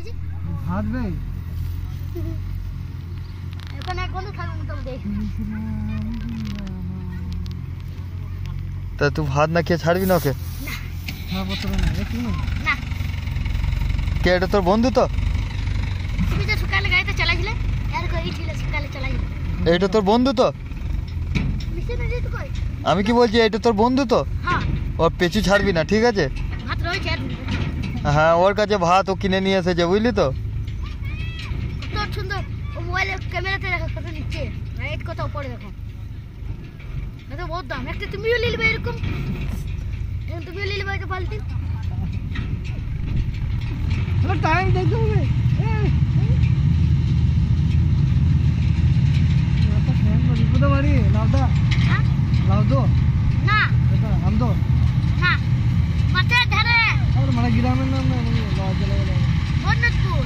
আছে ভাত বে এখন এক ঘন্টা থাকবো তো দেখ তা তুই ভাত না খেয়ে ছাড়বি না ওকে? খাবো তো না একটু না কে এটা তোর বন্ধু তো? তুমি যে সকালে গাড়িতে চালাইছিলে আর কই ছিল সকালে চালাইছিলে এটা তোর বন্ধু তো? মিশে না যেতে কই আমি কি বলছি, এটা তোর বন্ধু তো? হ্যাঁ ওর পেছু ছাড়বি না, ঠিক আছে? ভাত রয়েছে আর হ্যাঁ, ওর কাছে ভাত ও কিনে নিয়ে এসেছে, বুঝলি তো? কত সুন্দর ও মোবাইলে ক্যামেরাতে দেখো কত নিচে রাইট কত উপরে দেখো দেখো বহুত দাম একটা তুমিও নিয়ে নেবে এরকম তুমিও নিয়ে নেবে একটা বালতি টাইম দেখতে হবে কোথাও বাড়ি লাউদা হ্যাঁ লাউদো না এটা আমদো না মাঠের ধারে আর মানে গ্রামের নাম না বন্নতপুর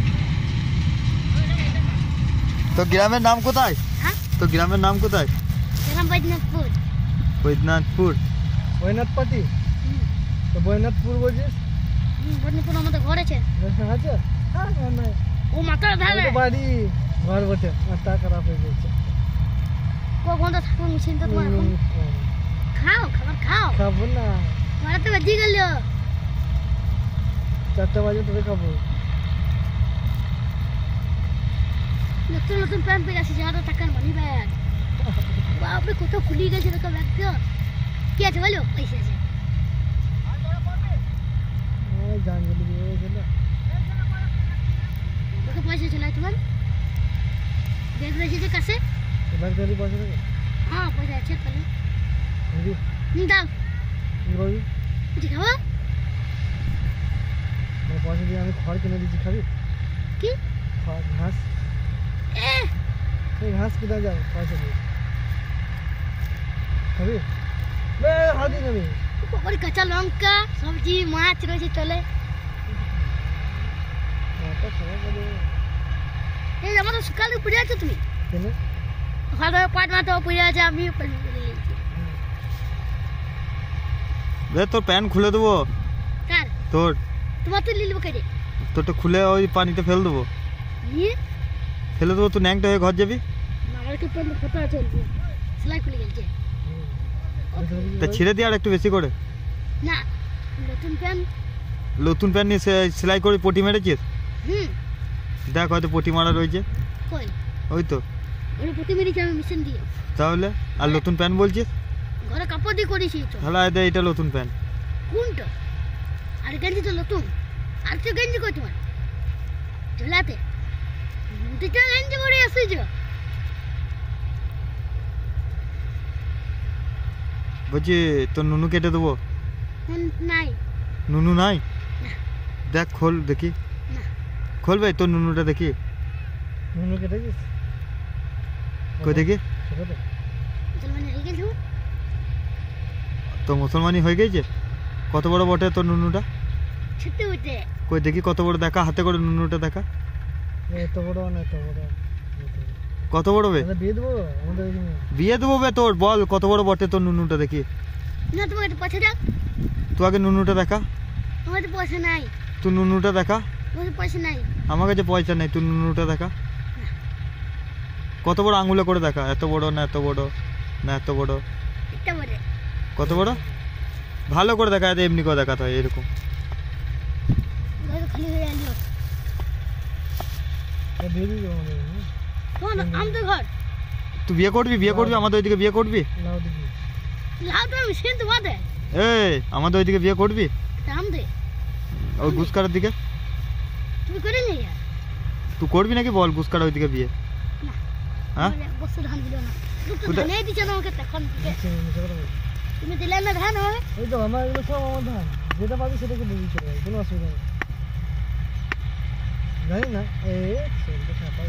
তো গ্রামের নাম কোথায়? হ্যাঁ তো গ্রামের নাম কোথায়? গ্রাম বন্নতপুর বৈদ্যনাথপুর। বৈনাথ পাটি তো বৈনাথপুর বলছিস বন্নতপুর আমাদের ঘর আছে আছে হ্যাঁ না ও মাঠের ধারে বাড়ি ঘর বটে মাথা খারাপ হয়ে গেছে কখন তো থাকবো মিছিল তো তোমার এখন খাও খাবার খাও খাবো না মারা তো বাজি গেল 4টা বাজে তবে খাবো নতুন নতুন প্যান্ট পেয়ে আসছে যারা টাকার মানি ব্যাগ বাপরে কত খুলি গেছে দেখো ব্যাগটা কি আছে বলো পয়সা আছে ওই জানগুলি দিয়ে গেল কত পয়সা চলে তোমার ব্যাগ রয়েছে কাছে এবার যদি পয়সা দেবে হ্যাঁ পয়সা আছে তাহলে দিদি দাও কি করবি কিছু খাবো মানে পয়সা দিয়ে আমি খড় কিনে দিচ্ছি খাবি কি খড় ঘাস এ এই ঘাস কোথায় যাবে পয়সা দিয়ে খাবি হাতি নেবি ওর কাঁচা লঙ্কা সবজি মাছ রয়েছে চলে মাথা খারাপ হবে এই আমাদের সকালে পড়ে আছো তুমি কেন ভালো পাট মাথা পড়ে আছে আমি বে তোর প্যান্ট খুলে দেবো কার তোর। তোমার তো লিলবো কেটে তোরটা খুলে ওই পানিতে ফেল দেবো, নিয়ে ফেলে দেবো, তুই ন্যাংটা হয়ে ঘর যাবি। আমার কি প্যান্ট ফটো আছে সেলাই খুলে গেছে তা ছিঁড়ে দিয়ে আর একটু বেশি করে। না নতুন প্যান্ট নতুন প্যান্ট নিয়ে সেলাই করে পটি মেরেছিস? হুম দেখ হয়তো পটি মারা রয়েছে। কই ওই তো ওরে প্রতি মিনিট আমি মেশিন দিয়ে তাহলে। আর নতুন প্যান্ট বলছিস? ঘরে কাপড় দিয়ে করেছি তো তাহলে আয় দে, এটা নতুন প্যান্ট। কোনটা আর গেঞ্জি তো নতুন আর তো গেঞ্জি কই তোমার ঝোলাতে দুটো গেঞ্জি পরে আসিছ বলছি তোর নুনু কেটে দেবো। নাই নুনু নাই? না। দেখ খোল দেখি, না খোল ভাই তোর নুনুটা দেখি। নুনু কেটে গেছিস কই দেখি। ছোটতে মুসলমান হয়ে গেল তো মুসলমানি হয়ে গেছে? কত বড় বটে তোর নুনুটা? ছোট উঠে কই দেখি কত বড়, দেখা হাতে করে নুনুটা দেখা। এত বড় না এত বড় কত বড় বে? তাহলে বিয়ে দেবো আমাদের এখানে বিয়ে দেবো বে তোর, বল কত বড় বটে তোর নুনুটা দেখি। না তোমাকে একটু পয়সা দাও তুই আগে নুনুটা দেখা, তোমার তো পয়সা নাই তুই নুনুটা দেখা। তোমার তো পয়সা নাই আমার কাছে পয়সা নেই, তুই নুনুটা দেখা। কত বড় আঙুলে করে দেখা, এত বড় না এত বড় না এত বড়, একটা বলে কত বড় ভালো করে দেখা, এমনি করে দেখাতে হয় এরকম। ঘরে খালি হয়ে গেল বিয়ে দিয়ে দেবো আমাদের এখানে কোন আমাদের ঘর তুই বিয়ে করবি? বিয়ে করবি আমাদের ওইদিকে বিয়ে করবি? লাউ দিবি লাউ তো মেশিন তোমাদের এই আমাদের ওইদিকে বিয়ে করবি? দাম দে ওই গুসকারের দিকে তুমি করে নিয়ে তুই করবি নাকি বল, গুসকার ওইদিকে বিয়ে? না হ্যাঁ বসে ধান দিল না দুটো কোথায়? ধানে দিচ্ছে না আমাকে তখন থেকে মিশে করে বল। তুমি দিলে না ধান হবে ওই তো আমার এগুলো সব আমার ধান যেটা পাবি সেটাকে দিয়ে দিতে হবে কোনো অসুবিধা নেই জানি না এই ছেলেটা খাতা